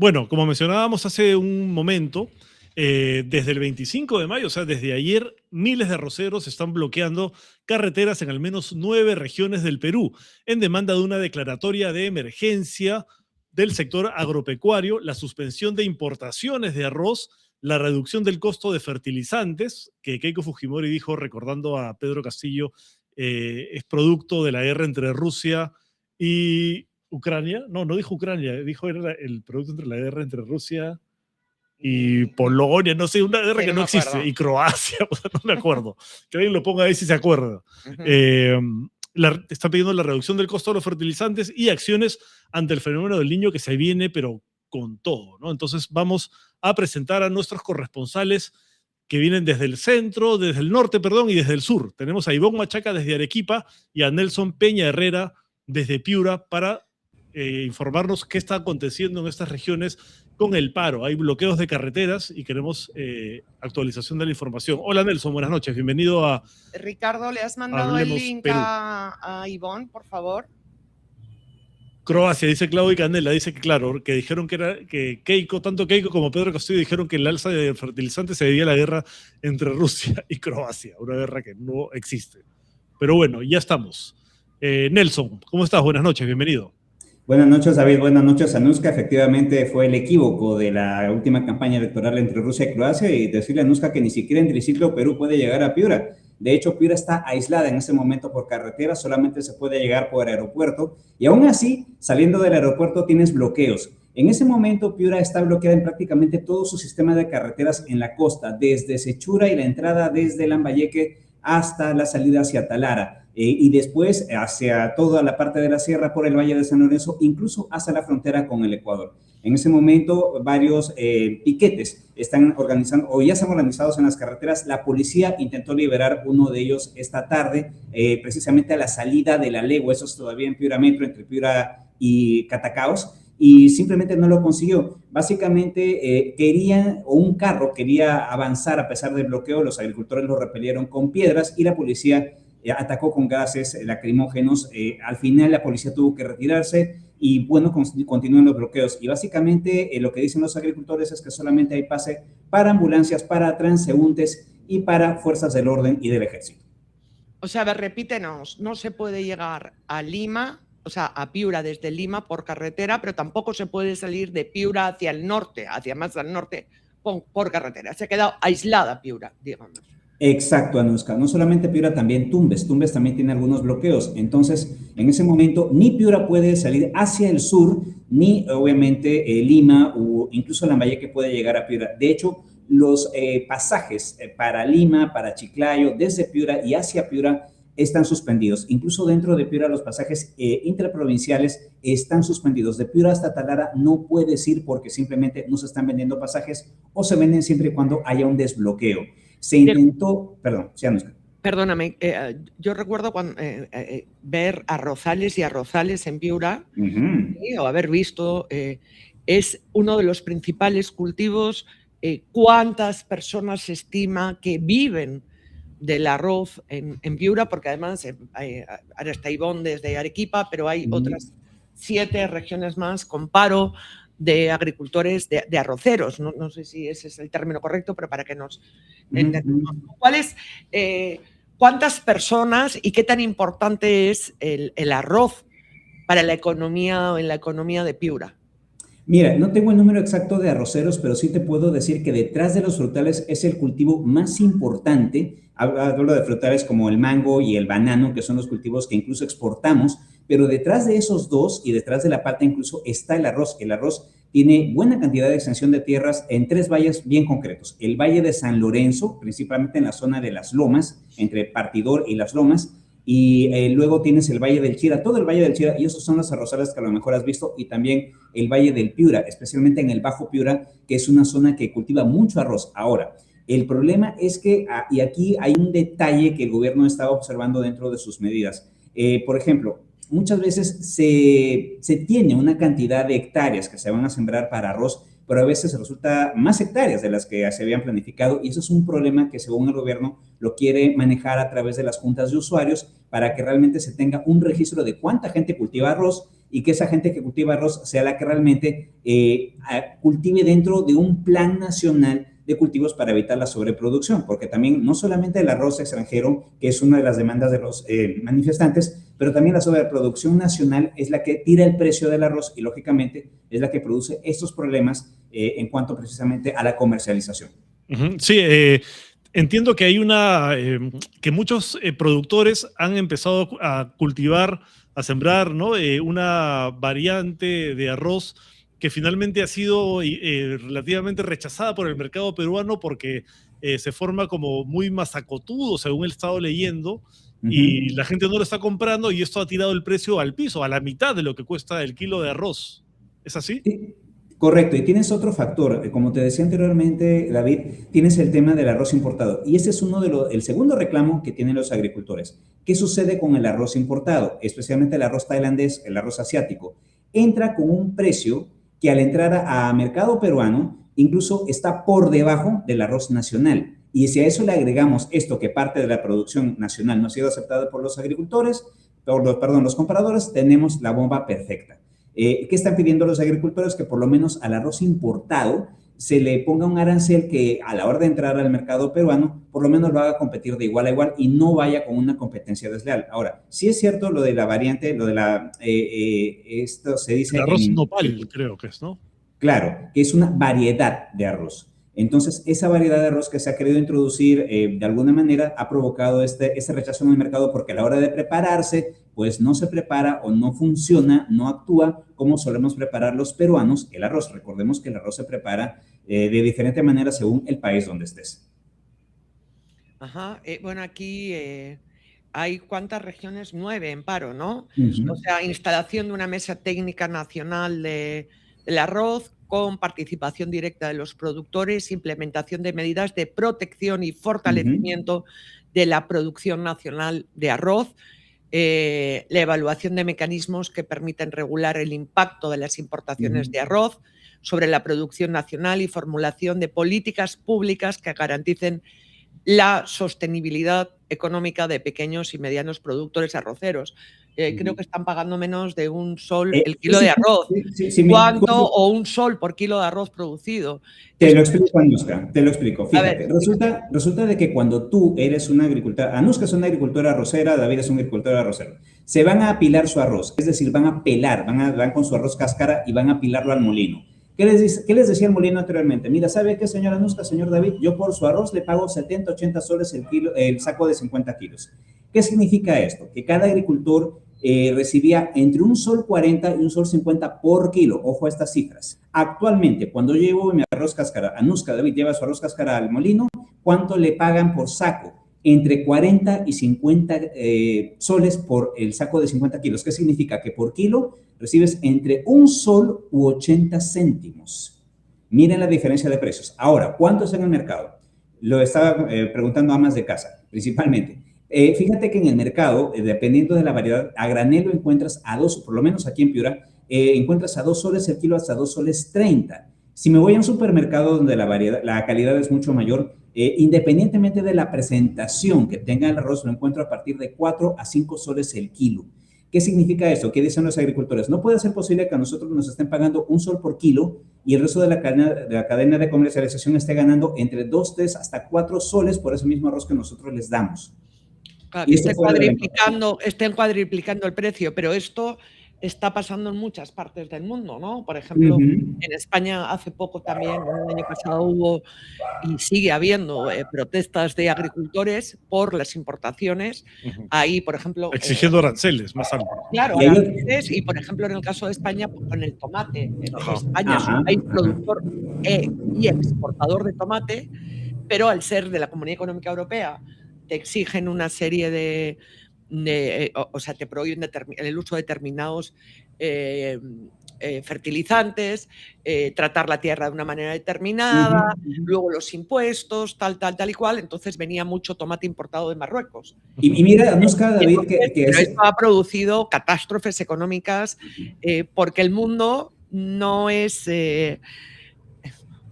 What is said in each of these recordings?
Bueno, como mencionábamos hace un momento, desde el 25 de mayo, o sea, desde ayer, miles de arroceros están bloqueando carreteras en al menos 9 regiones del Perú, en demanda de una declaratoria de emergencia del sector agropecuario, la suspensión de importaciones de arroz, la reducción del costo de fertilizantes, que Keiko Fujimori dijo, recordando a Pedro Castillo, es producto de la guerra entre Rusia y Ucrania. No, no dijo Ucrania, dijo era el producto entre la guerra entre Rusia y Polonia, no sé, una guerra Sí, que no no me existe, acuerdo. y Croacia, o sea, no me acuerdo. Que alguien lo ponga ahí si se acuerda. Está pidiendo la reducción del costo de los fertilizantes y acciones ante el fenómeno del niño que se viene, pero con todo, ¿no? Entonces vamos a presentar a nuestros corresponsales que vienen desde el centro, desde el norte, perdón, y desde el sur. Tenemos a Ivonne Machaca desde Arequipa y a Nelson Peña Herrera desde Piura para informarnos qué está aconteciendo en estas regiones con el paro. Hay bloqueos de carreteras y queremos actualización de la información. Hola Nelson, buenas noches. Bienvenido a Ricardo, ¿le has mandado el Hablemos link Perú. a Ivonne, por favor? Croacia, dice Claudio Canela, dice que claro, que dijeron que era que Keiko, tanto Keiko como Pedro Castillo dijeron que el alza de fertilizantes se debía a la guerra entre Rusia y Croacia, una guerra que no existe. Pero bueno, ya estamos. Nelson, ¿cómo estás? Buenas noches, bienvenido. Buenas noches, David. Buenas noches, Anuska. Efectivamente, fue el equívoco de la última campaña electoral entre Rusia y Croacia y decirle a Anuska que ni siquiera en triciclo Perú puede llegar a Piura. De hecho, Piura está aislada en este momento por carretera, solamente se puede llegar por aeropuerto y aún así, saliendo del aeropuerto tienes bloqueos. En ese momento, Piura está bloqueada en prácticamente todo su sistema de carreteras en la costa, desde Sechura y la entrada desde Lambayeque hasta la salida hacia Talara. Y después hacia toda la parte de la sierra por el Valle de San Lorenzo, incluso hasta la frontera con el Ecuador. En ese momento, varios piquetes están organizando o ya están organizados en las carreteras. La policía intentó liberar uno de ellos esta tarde, precisamente a la salida de la Legua, eso es todavía en Piura Metro, entre Piura y Catacaos, y simplemente no lo consiguió. Básicamente un carro quería avanzar a pesar del bloqueo, los agricultores lo repelieron con piedras y la policía atacó con gases lacrimógenos. Al final la policía tuvo que retirarse y bueno, continúan los bloqueos. Y básicamente lo que dicen los agricultores es que solamente hay pase para ambulancias, para transeúntes y para fuerzas del orden y del ejército. O sea, a ver, repítenos, no se puede llegar a Lima, o sea, a Piura desde Lima por carretera, pero tampoco se puede salir de Piura hacia el norte, hacia más al norte, por carretera. Se ha quedado aislada Piura, digamos. Exacto, Anuska. No solamente Piura, también Tumbes. Tumbes también tiene algunos bloqueos. Entonces, en ese momento, ni Piura puede salir hacia el sur, ni obviamente Lima o incluso Lambayeque puede llegar a Piura. De hecho, los pasajes para Lima, para Chiclayo, desde Piura y hacia Piura están suspendidos. Incluso dentro de Piura los pasajes intraprovinciales están suspendidos. De Piura hasta Talara no puedes ir porque simplemente no se están vendiendo pasajes o se venden siempre y cuando haya un desbloqueo. Se intentó, perdón, sí, Anuska. Perdóname, yo recuerdo cuando, ver arrozales y arrozales en Piura, o haber visto, es uno de los principales cultivos. ¿Cuántas personas se estima que viven del arroz en Piura? Porque además, ahora está Ivonne desde Arequipa, pero hay otras 7 regiones más con paro de agricultores, de arroceros. No sé si ese es el término correcto, pero para que nos entendamos. ¿Cuántas personas y qué tan importante es el arroz para la economía de Piura? Mira, no tengo el número exacto de arroceros, pero sí te puedo decir que detrás de los frutales es el cultivo más importante. Hablo de frutales como el mango y el banano, que son los cultivos que incluso exportamos, pero detrás de esos dos y detrás de la palta incluso está el arroz. El arroz tiene buena cantidad de extensión de tierras en 3 valles bien concretos. El Valle de San Lorenzo, principalmente en la zona de las Lomas, entre Partidor y las Lomas, y luego tienes el Valle del Chira, todo el Valle del Chira, y esos son los arrozales que a lo mejor has visto, y también el Valle del Piura, especialmente en el Bajo Piura, que es una zona que cultiva mucho arroz. Ahora, el problema es que, y aquí hay un detalle que el gobierno estaba observando dentro de sus medidas. Por ejemplo, muchas veces se tiene una cantidad de hectáreas que se van a sembrar para arroz, pero a veces resulta más hectáreas de las que se habían planificado y eso es un problema que según el gobierno lo quiere manejar a través de las juntas de usuarios para que realmente se tenga un registro de cuánta gente cultiva arroz y que esa gente que cultiva arroz sea la que realmente cultive dentro de un plan nacional de cultivos para evitar la sobreproducción, porque también no solamente el arroz extranjero, que es una de las demandas de los manifestantes, pero también la sobreproducción nacional es la que tira el precio del arroz y lógicamente es la que produce estos problemas en cuanto precisamente a la comercialización. Sí, entiendo que hay que muchos productores han empezado a cultivar, a sembrar, ¿no? Una variante de arroz que finalmente ha sido relativamente rechazada por el mercado peruano porque se forma como muy masacotudo, según el estado leyendo, y la gente no lo está comprando y esto ha tirado el precio al piso, a la mitad de lo que cuesta el kilo de arroz. ¿Es así? Sí, correcto, y tienes otro factor, como te decía anteriormente, David, tienes el tema del arroz importado, y ese es el segundo reclamo que tienen los agricultores. ¿Qué sucede con el arroz importado? Especialmente el arroz tailandés, el arroz asiático. Entra con un precio que al entrar a mercado peruano, incluso está por debajo del arroz nacional. Y si a eso le agregamos esto, que parte de la producción nacional no ha sido aceptada por los agricultores, los compradores, tenemos la bomba perfecta. ¿Qué están pidiendo los agricultores? Que por lo menos al arroz importado se le ponga un arancel que a la hora de entrar al mercado peruano, por lo menos lo haga competir de igual a igual y no vaya con una competencia desleal. Ahora, sí es cierto lo de la variante, lo de esto se dice... El arroz nopal, creo que es, ¿no? Claro, que es una variedad de arroz. Entonces, esa variedad de arroz que se ha querido introducir de alguna manera ha provocado este rechazo en el mercado porque a la hora de prepararse, pues no se prepara o no funciona, no actúa como solemos preparar los peruanos el arroz. Recordemos que el arroz se prepara de diferente manera según el país donde estés. Ajá, bueno, aquí hay ¿cuántas regiones? 9 en paro, ¿no? O sea, instalación de una mesa técnica nacional del arroz, con participación directa de los productores, implementación de medidas de protección y fortalecimiento de la producción nacional de arroz, la evaluación de mecanismos que permiten regular el impacto de las importaciones de arroz sobre la producción nacional y formulación de políticas públicas que garanticen la sostenibilidad económica de pequeños y medianos productores arroceros. Creo que están pagando menos de un sol el kilo de arroz. ¿Cuánto? O un sol por kilo de arroz producido. Te lo explico, Anuska, te lo explico. Fíjate, resulta de que cuando tú eres una agricultora, Anuska es una agricultora arrocera, David es un agricultor arrocero, se van a apilar su arroz, es decir, van a pelar, van con su arroz cáscara y van a apilarlo al molino. ¿Qué les decía el molino anteriormente? Mira, ¿sabe qué, señora Anuska, señor David? Yo por su arroz le pago 70, 80 soles el saco de 50 kilos. ¿Qué significa esto? Que cada agricultor recibía entre un sol 40 y un sol 50 por kilo. Ojo a estas cifras. Actualmente, cuando yo llevo mi arroz cáscara, Anuska, David lleva su arroz cáscara al molino, ¿cuánto le pagan por saco? Entre 40 y 50 soles por el saco de 50 kilos. ¿Qué significa? Que por kilo recibes entre un sol u 80 céntimos. Miren la diferencia de precios. Ahora, ¿cuánto es en el mercado? Lo estaba preguntando a amas de casa, principalmente. Fíjate que en el mercado, dependiendo de la variedad, a granel lo encuentras a 2, por lo menos aquí en Piura, encuentras a 2 soles el kilo hasta 2 soles 30. Si me voy a un supermercado donde la calidad es mucho mayor, independientemente de la presentación que tenga el arroz, lo encuentro a partir de 4 a 5 soles el kilo. ¿Qué significa eso? ¿Qué dicen los agricultores? No puede ser posible que a nosotros nos estén pagando un sol por kilo y el resto de la cadena de comercialización esté ganando entre 2, 3 hasta 4 soles por ese mismo arroz que nosotros les damos. Claro, estén cuadriplicando el precio, pero esto está pasando en muchas partes del mundo, ¿no? Por ejemplo, en España hace poco también, el año pasado hubo y sigue habiendo protestas de agricultores por las importaciones. Ahí, por ejemplo... Exigiendo aranceles más altos. Claro, aranceles y, por ejemplo, en el caso de España, con el tomate. España es un país productor y exportador de tomate, pero al ser de la Comunidad Económica Europea, te exigen una serie o sea, te prohíben el uso de determinados fertilizantes, tratar la tierra de una manera determinada, luego los impuestos, tal y cual. Entonces venía mucho tomate importado de Marruecos. Y mira, Anuska, David, pero esto ha producido catástrofes económicas porque el mundo no es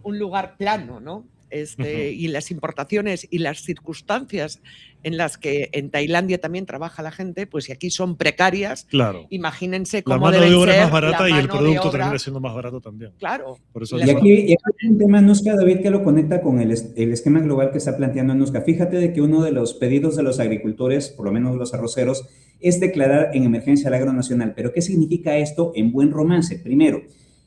un lugar plano, ¿no? Y las importaciones y las circunstancias en las que en Tailandia también trabaja la gente, pues si aquí son precarias, claro, imagínense la cómo mano deben de obra es ser más barata y el la mano de producto obra. termina siendo más barato también. Claro. Por eso Y aquí hay un tema, Anuska, David, que lo conecta con el esquema global que está planteando Anuska. Fíjate de que uno de los pedidos de los agricultores, por lo menos los arroceros, es declarar en emergencia el agro nacional. ¿Pero qué significa esto en buen romance? Primero,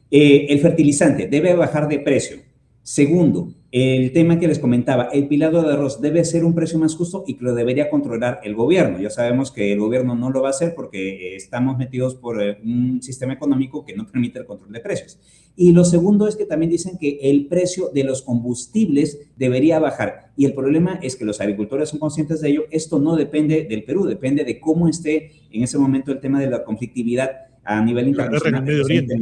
el fertilizante debe bajar de precio. Segundo, el tema que les comentaba, el pilado de arroz debe ser un precio más justo y que lo debería controlar el gobierno. Ya sabemos que el gobierno no lo va a hacer porque estamos metidos por un sistema económico que no permite el control de precios. Y lo segundo es que también dicen que el precio de los combustibles debería bajar. Y el problema es que los agricultores son conscientes de ello. Esto no depende del Perú, depende de cómo esté en ese momento el tema de la conflictividad a nivel internacional. En Medio Oriente.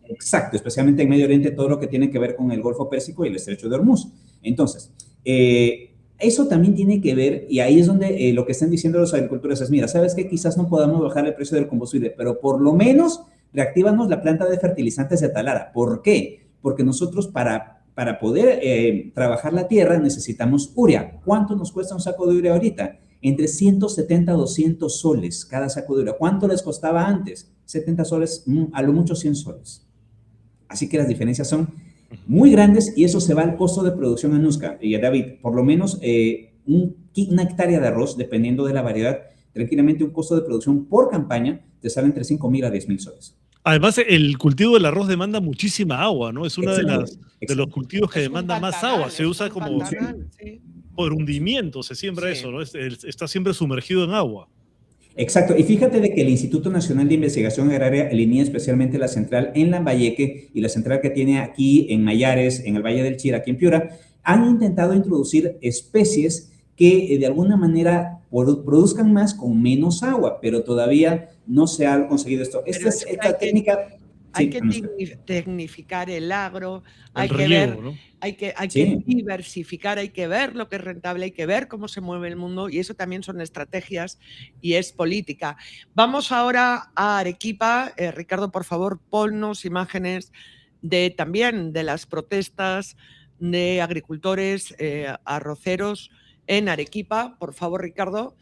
Exacto, especialmente en Medio Oriente, todo lo que tiene que ver con el Golfo Pérsico y el Estrecho de Hormuz. Entonces, eso también tiene que ver, y ahí es donde lo que están diciendo los agricultores es, mira, ¿sabes qué? Quizás no podamos bajar el precio del combustible, pero por lo menos reactívanos la planta de fertilizantes de Talara. ¿Por qué? Porque nosotros para poder trabajar la tierra necesitamos urea. ¿Cuánto nos cuesta un saco de urea ahorita? Entre 170 a 200 soles cada saco de urea. ¿Cuánto les costaba antes? 70 soles, a lo mucho 100 soles. Así que las diferencias son muy grandes y eso se va al costo de producción, Anuska y David. Por lo menos una hectárea de arroz, dependiendo de la variedad, tranquilamente un costo de producción por campaña te sale entre 5.000 a 10.000 soles. Además, el cultivo del arroz demanda muchísima agua, ¿no? Es uno de los cultivos que demanda más agua. Se usa como por hundimiento, se siembra eso, ¿no? Está siempre sumergido en agua. Exacto, y fíjate de que el Instituto Nacional de Investigación Agraria, el INIA, especialmente la central en Lambayeque y la central que tiene aquí en Mayares, en el Valle del Chira, aquí en Piura, han intentado introducir especies que de alguna manera produzcan más con menos agua, pero todavía no se ha conseguido esto. Esta técnica... Hay que tecnificar el agro, hay que relleno, ver, ¿no? hay que diversificar, hay que ver lo que es rentable, hay que ver cómo se mueve el mundo y eso también son estrategias y es política. Vamos ahora a Arequipa. Ricardo, por favor, ponnos imágenes también de las protestas de agricultores arroceros en Arequipa. Por favor, Ricardo.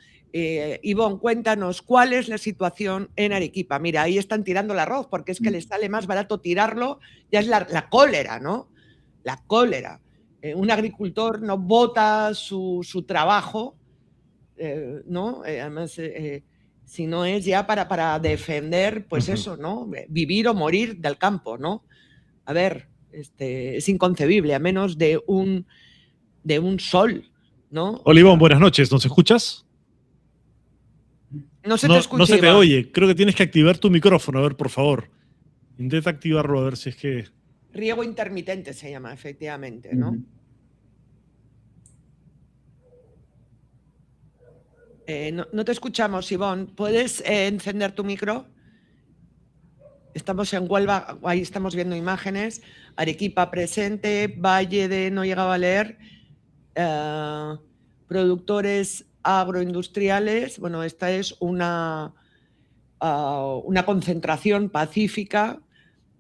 Ivonne, cuéntanos cuál es la situación en Arequipa. Mira, ahí están tirando el arroz porque es que les sale más barato tirarlo, ya es la cólera, ¿no? La cólera. Un agricultor no bota su trabajo, ¿no? Además, si no es ya para defender, pues eso, ¿no? Vivir o morir del campo, ¿no? A ver, es inconcebible, a menos de un sol, ¿no? Hola, Ivonne, buenas noches, ¿nos escuchas? No se te escucha, no se te Iván. oye. Creo que tienes que activar tu micrófono. A ver, por favor. Intenta activarlo a ver si es que... Riego intermitente se llama, efectivamente, ¿no? No te escuchamos, Ivonne. ¿Puedes encender tu micro? Estamos en Huelva, ahí estamos viendo imágenes. Arequipa presente, Valle de... No llegaba a leer. Productores agroindustriales. Bueno, esta es una concentración pacífica.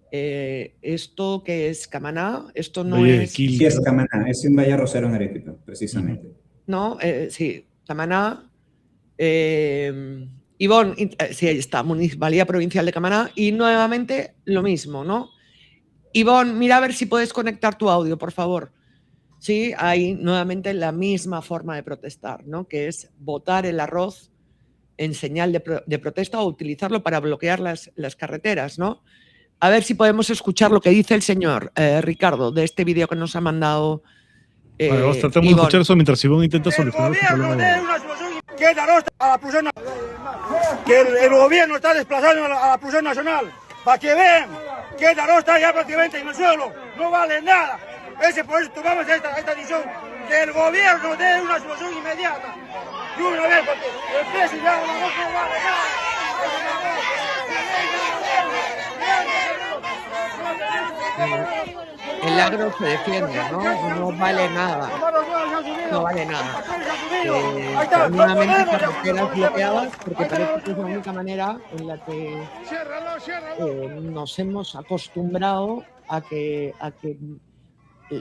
¿Esto qué es? ¿Camaná? Esto no es... Sí, es Camaná, es un valle arrocero en Arequipa, precisamente. No, sí, Camaná. Ivonne, sí, ahí está, Municipalidad Provincial de Camaná. Y nuevamente lo mismo, ¿no? Ivonne, mira a ver si puedes conectar tu audio, por favor. Sí, hay nuevamente la misma forma de protestar, ¿no? Que es botar el arroz en señal de protesta o utilizarlo para bloquear las carreteras, ¿no? A ver si podemos escuchar lo que dice el señor Ricardo de este vídeo que nos ha mandado vale, tratamos de escuchar eso mientras Ivonne intenta solucionar el problema. Que el gobierno está desplazando a la producción nacional, para que vean que el arroz está ya prácticamente en el suelo, no vale nada. Por eso tomamos esta decisión, que el gobierno dé una solución inmediata. Y una vez, porque el precio ya no vale nada. El agro se defiende, ¿no? No vale nada. No vale nada. Nuevamente carreteras bloqueadas porque parece que es la única manera en la que nos hemos acostumbrado a que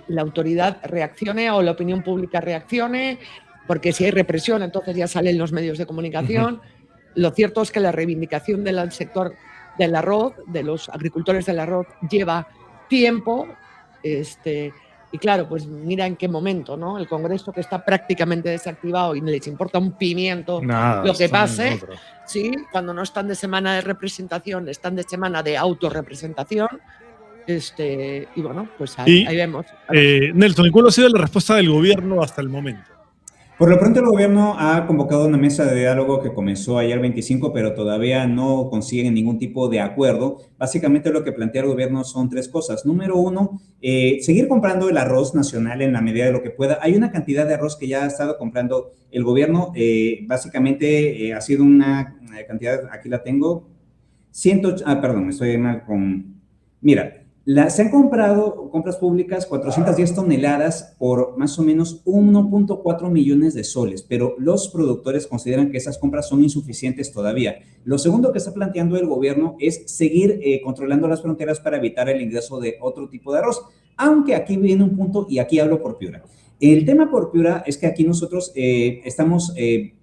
la autoridad reaccione o la opinión pública reaccione, porque si hay represión, entonces ya salen los medios de comunicación. Lo cierto es que la reivindicación del sector del arroz, de los agricultores del arroz, lleva tiempo. Y claro, pues mira en qué momento, ¿no? El Congreso, que está prácticamente desactivado y les importa un pimiento lo que pase, ¿sí? Cuando no están de semana de representación, están de semana de autorrepresentación. Y bueno, pues ahí vemos. Nelson, ¿y cuál ha sido la respuesta del gobierno hasta el momento? Por lo pronto el gobierno ha convocado una mesa de diálogo que comenzó ayer 25, pero todavía no consiguen ningún tipo de acuerdo. Básicamente lo que plantea el gobierno son 3 cosas. Número 1, seguir comprando el arroz nacional en la medida de lo que pueda. Hay una cantidad de arroz que ya ha estado comprando el gobierno. Básicamente ha sido una cantidad, aquí la tengo, perdón, estoy mal con... Mira, se han comprado compras públicas 410 toneladas por más o menos 1.4 millones de soles, pero los productores consideran que esas compras son insuficientes todavía. Lo segundo que está planteando el gobierno es seguir controlando las fronteras para evitar el ingreso de otro tipo de arroz, aunque aquí viene un punto y aquí hablo por Piura. El tema por Piura es que aquí nosotros estamos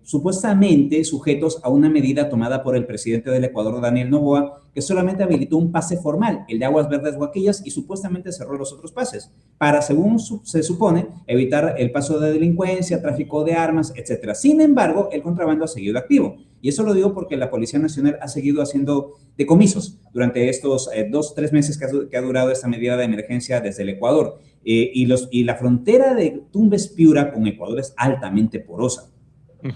supuestamente sujetos a una medida tomada por el presidente del Ecuador, Daniel Noboa, que solamente habilitó un pase formal, el de Aguas Verdes Huaquillas, y supuestamente cerró los otros pases, para, según se supone, evitar el paso de delincuencia, tráfico de armas, etc. Sin embargo, el contrabando ha seguido activo. Y eso lo digo porque la Policía Nacional ha seguido haciendo decomisos durante estos 2-3 meses que ha durado esta medida de emergencia desde el Ecuador. Y la frontera de Tumbes-Piura con Ecuador es altamente porosa,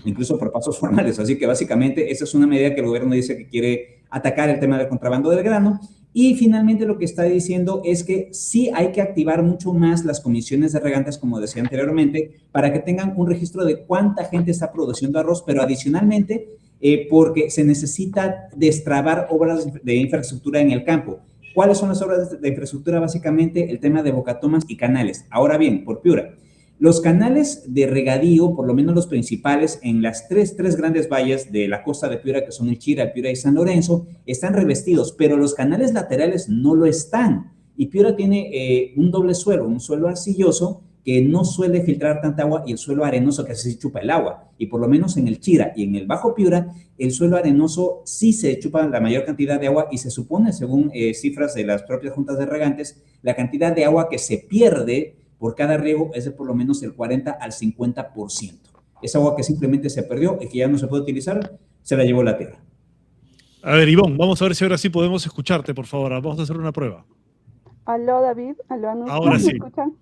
incluso por pasos formales. Así que básicamente esa es una medida que el gobierno dice que quiere atacar el tema del contrabando del grano. Y finalmente lo que está diciendo es que sí hay que activar mucho más las comisiones de regantes, como decía anteriormente, para que tengan un registro de cuánta gente está produciendo arroz, pero adicionalmente porque se necesita destrabar obras de infraestructura en el campo. ¿Cuáles son las obras de infraestructura? Básicamente el tema de bocatomas y canales. Ahora bien, por Piura, los canales de regadío, por lo menos los principales, en las tres grandes valles de la costa de Piura, que son el Chira, el Piura y San Lorenzo, están revestidos, pero los canales laterales no lo están. Y Piura tiene un doble suelo, un suelo arcilloso que no suele filtrar tanta agua y el suelo arenoso que se chupa el agua. Y por lo menos en el Chira y en el Bajo Piura, el suelo arenoso sí se chupa la mayor cantidad de agua y se supone, según cifras de las propias juntas de regantes, la cantidad de agua que se pierde por cada riego es de por lo menos el 40 al 50%. Esa agua que simplemente se perdió y que ya no se puede utilizar, se la llevó la tierra. A ver, Ivonne, vamos a ver si ahora sí podemos escucharte, por favor. Vamos a hacer una prueba. Aló, David. Aló, Anuska. Ahora sí. ¿Me escuchan?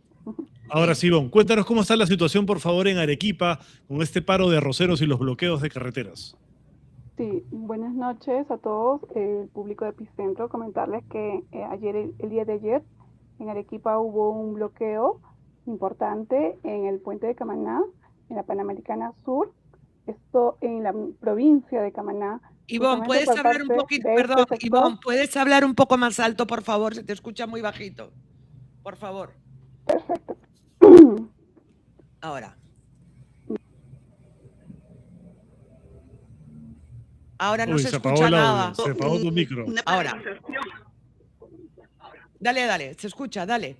Ahora sí, Ivonne, cuéntanos cómo está la situación, por favor, en Arequipa, con este paro de arroceros y los bloqueos de carreteras. Sí, buenas noches a todos, el público de Epicentro. Comentarles que el día de ayer, en Arequipa hubo un bloqueo importante en el puente de Camaná, en la Panamericana Sur, esto en la provincia de Camaná. Ivonne, ¿puedes hablar un poquito? Perdón, Ivonne, ¿puedes hablar un poco más alto, por favor? Se te escucha muy bajito. Por favor. Perfecto. Ahora. Ahora no se escucha nada. Se apagó tu micro. Ahora. Dale, se escucha, dale.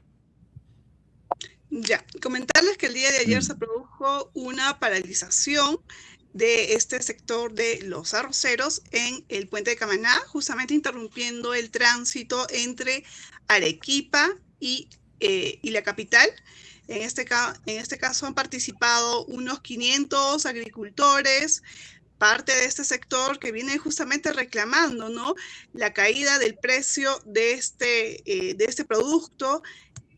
Ya, comentarles que el día de ayer se produjo una paralización de este sector de los arroceros en el puente de Camaná, justamente interrumpiendo el tránsito entre Arequipa y la capital. En este caso han participado unos 500 agricultores, parte de este sector que viene justamente reclamando, ¿no?, la caída del precio de este producto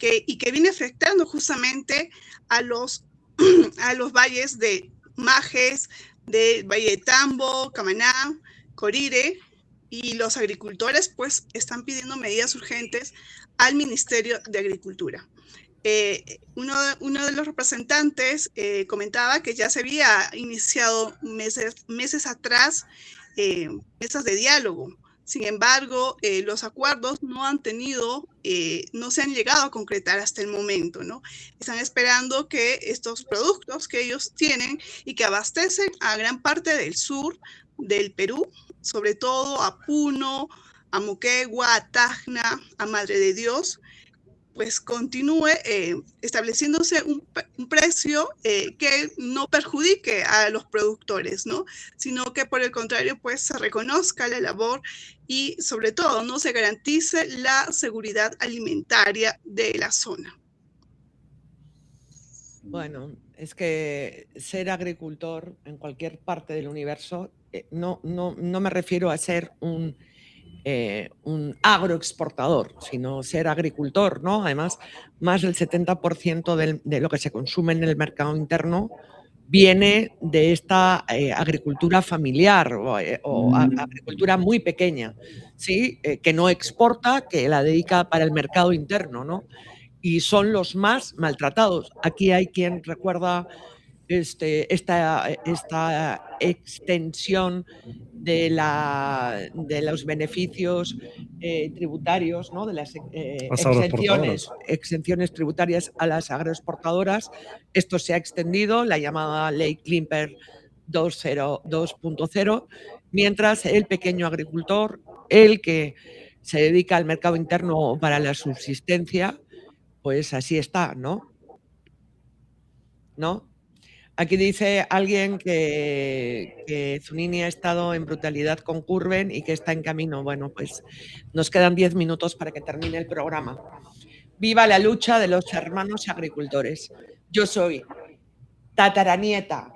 y que viene afectando justamente a los valles de Majes, del Valle de Tambo, Camaná, Corire, y los agricultores pues están pidiendo medidas urgentes al Ministerio de Agricultura. Uno de los representantes comentaba que ya se había iniciado meses atrás mesas de diálogo. Sin embargo, los acuerdos no se han llegado a concretar hasta el momento, ¿no? Están esperando que estos productos que ellos tienen y que abastecen a gran parte del sur del Perú, sobre todo a Puno, a Moquegua, a Tacna, a Madre de Dios, pues continúe estableciéndose un precio que no perjudique a los productores, ¿no? Sino que por el contrario, pues se reconozca la labor y sobre todo, ¿no? Se garantice la seguridad alimentaria de la zona. Bueno, es que ser agricultor en cualquier parte del universo, no me refiero a ser un agroexportador, sino ser agricultor, ¿no? Además, más del 70% de lo que se consume en el mercado interno viene de esta agricultura familiar o agricultura muy pequeña, ¿sí? Que no exporta, que la dedica para el mercado interno, ¿no? Y son los más maltratados. Aquí hay quien recuerda esta extensión de los beneficios tributarios, ¿no? De las exenciones tributarias a las agroexportadoras. Esto se ha extendido, la llamada Ley Klimper 2.0, mientras el pequeño agricultor, el que se dedica al mercado interno para la subsistencia, pues así está, ¿no? Aquí dice alguien que Zunini ha estado en brutalidad con Curven y que está en camino. Bueno, pues nos quedan 10 minutos para que termine el programa. Viva la lucha de los hermanos agricultores. Yo soy tataranieta.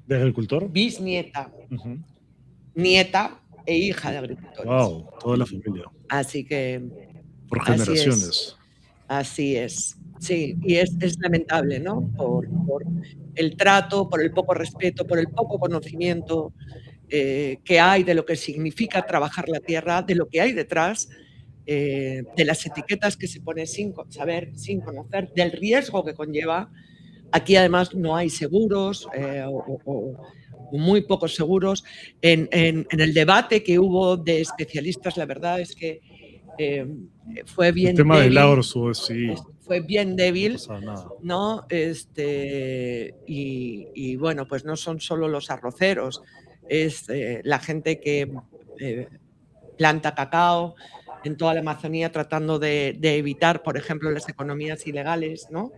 ¿De agricultor? Bisnieta. Nieta e hija de agricultores. Wow, toda la familia. Así que... Por generaciones. Así es. Sí, y es lamentable, ¿no? Por el trato, por el poco respeto, por el poco conocimiento que hay de lo que significa trabajar la tierra, de lo que hay detrás, de las etiquetas que se pone sin saber, sin conocer, del riesgo que conlleva. Aquí además no hay seguros o muy pocos seguros. En el debate que hubo de especialistas, la verdad es que fue bien el tema débil, del agro, sí. fue bien débil, no pasaba nada. ¿no? Y bueno, pues no son solo los arroceros, es la gente que planta cacao en toda la Amazonía tratando de evitar, por ejemplo, las economías ilegales, ¿no?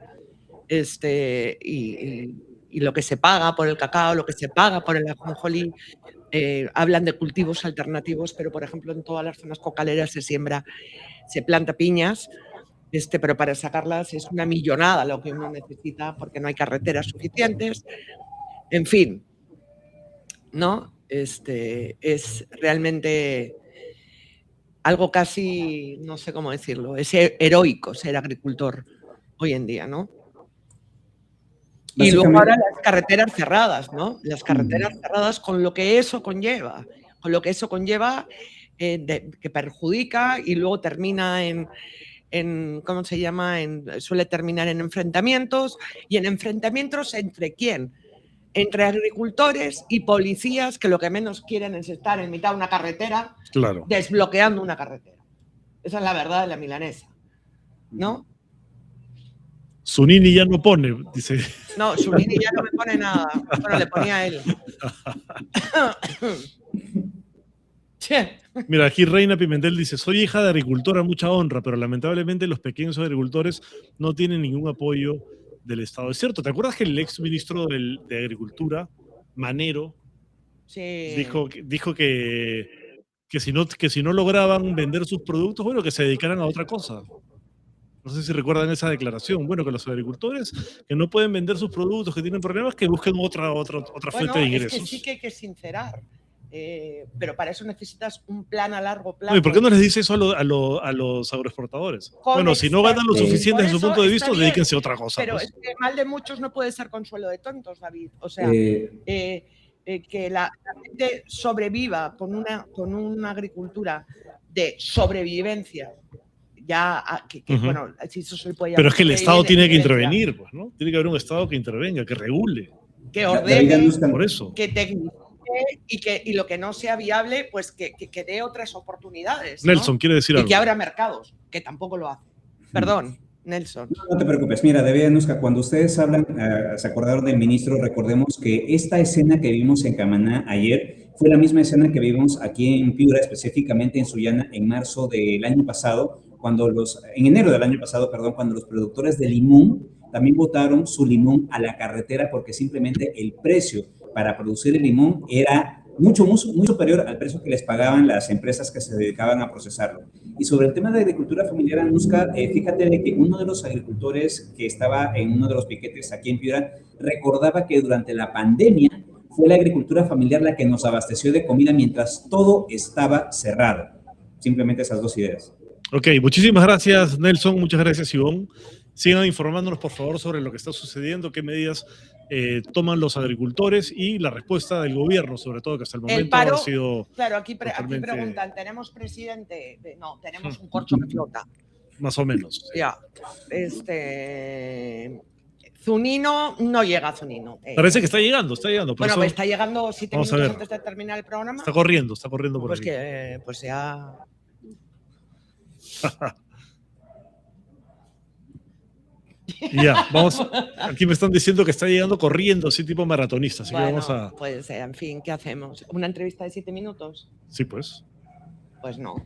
Y lo que se paga por el cacao, lo que se paga por el ajonjolí. Hablan de cultivos alternativos, pero por ejemplo en todas las zonas cocaleras se planta piñas, pero para sacarlas es una millonada lo que uno necesita porque no hay carreteras suficientes. En fin, ¿no? Es realmente algo casi, no sé cómo decirlo, es heroico ser agricultor hoy en día, ¿no? Y luego ahora las carreteras cerradas, ¿no? Las carreteras cerradas con lo que eso conlleva, que perjudica y luego termina en ¿cómo se llama? Suele terminar en enfrentamientos. ¿Y en enfrentamientos entre quién? Entre agricultores y policías que lo que menos quieren es estar en mitad de una carretera, claro, desbloqueando una carretera. Esa es la verdad de la milanesa, ¿no? Zunini ya no pone, dice. No, Zunini ya no me pone nada. Bueno, le ponía a él. Mira, aquí Reina Pimentel dice, soy hija de agricultora, mucha honra, pero lamentablemente los pequeños agricultores no tienen ningún apoyo del Estado. Es cierto, ¿te acuerdas que el ex ministro de Agricultura, Manero, sí, dijo que si no lograban vender sus productos, bueno, que se dedicaran a otra cosa? No sé si recuerdan esa declaración. Bueno, que los agricultores que no pueden vender sus productos, que tienen problemas, que busquen otra fuente de ingresos. Es que sí que hay que sincerar, pero para eso necesitas un plan a largo plazo. Oye, ¿por qué no les dice eso a los agroexportadores? Bueno, si no ganan lo suficiente desde su punto de vista, dedíquense a otra cosa. Pero pues. es que mal de muchos no puede ser consuelo de tontos, David. O sea, que la gente sobreviva con una agricultura de sobrevivencia. Bueno, si eso se puede llamar. Pero es que el Estado tiene que intervenir, pues, ¿no? Tiene que haber un Estado que intervenga, que regule. Que ordene, por eso. que tecnifique y lo que no sea viable, pues que dé otras oportunidades, ¿no? Nelson, quiere decir algo. Y que abra mercados, que tampoco lo hace. Perdón, Nelson. No te preocupes. Mira, David Anuska, cuando ustedes hablan, se acordaron del ministro, recordemos que esta escena que vimos en Camaná ayer fue la misma escena que vimos aquí en Piura, específicamente en Sullana, en marzo del año pasado, en enero del año pasado, perdón, cuando los productores de limón también botaron su limón a la carretera porque simplemente el precio para producir el limón era muy superior al precio que les pagaban las empresas que se dedicaban a procesarlo. Y sobre el tema de agricultura familiar, Anuska, fíjate de que uno de los agricultores que estaba en uno de los piquetes aquí en Piura recordaba que durante la pandemia fue la agricultura familiar la que nos abasteció de comida mientras todo estaba cerrado. Simplemente esas dos ideas. Ok, muchísimas gracias, Nelson. Muchas gracias, Ivonne. Sigan informándonos, por favor, sobre lo que está sucediendo, qué medidas toman los agricultores y la respuesta del gobierno, sobre todo, que hasta el momento el paro, ha sido... Claro, aquí preguntan, ¿tenemos presidente? No, tenemos un corcho que flota. Más o menos. Ya. Zunino, no llega Zunino. Parece que está llegando. Bueno, eso, está llegando 7 minutos antes de terminar el programa. Está corriendo por pues aquí. Pues ya... Ya, vamos. Aquí me están diciendo que está llegando corriendo, así tipo maratonista. Así bueno, que vamos a. Pues, en fin, ¿qué hacemos? ¿Una entrevista de 7 minutos? Sí, pues. Pues no.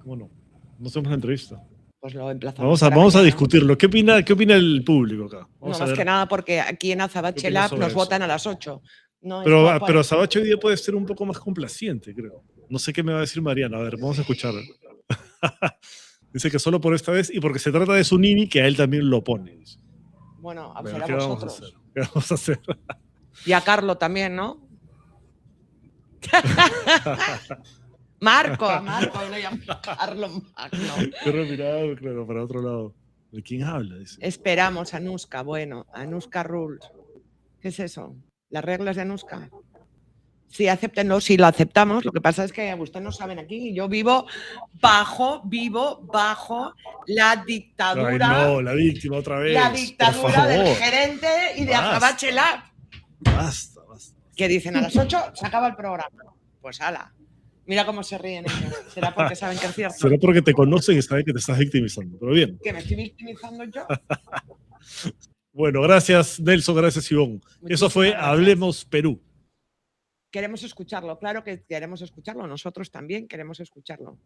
¿Cómo no? No hacemos la entrevista. Pues lo emplazamos. Vamos a discutirlo. ¿Qué opina el público acá? Vamos más que nada porque aquí en Azabache Lab nos votan a las 8. No, pero Azabache hoy día puede ser un poco más complaciente, creo. No sé qué me va a decir Mariana. A ver, vamos a escuchar. Dice que solo por esta vez y porque se trata de su nini, que a él también lo pone. Dice. Bueno, ¿qué vamos a hacer? ¿Qué vamos a hacer? Y a Carlo también, ¿no? Marco, lo llamo Carlo Magno. Pero mirado, claro, para otro lado. ¿De quién habla? Dice. Esperamos, Anuska. Bueno, Anuska Rules. ¿Qué es eso? ¿Las reglas de Anuska? Sí, acéptenlo, sí, lo aceptamos. Lo que pasa es que ustedes no saben aquí. Yo vivo bajo la dictadura. Ay, no, la víctima otra vez. La dictadura del gerente y de Azabache Lab. Basta. Que dicen a las 8 se acaba el programa. Pues ala. Mira cómo se ríen ellos. ¿Será porque saben que es cierto? Será porque te conocen y saben que te estás victimizando. Pero bien. ¿Que me estoy victimizando yo? Bueno, gracias, Nelson. Gracias, Ivonne. Eso fue gracias. Hablemos Perú. Queremos escucharlo, claro que queremos escucharlo. Nosotros también queremos escucharlo.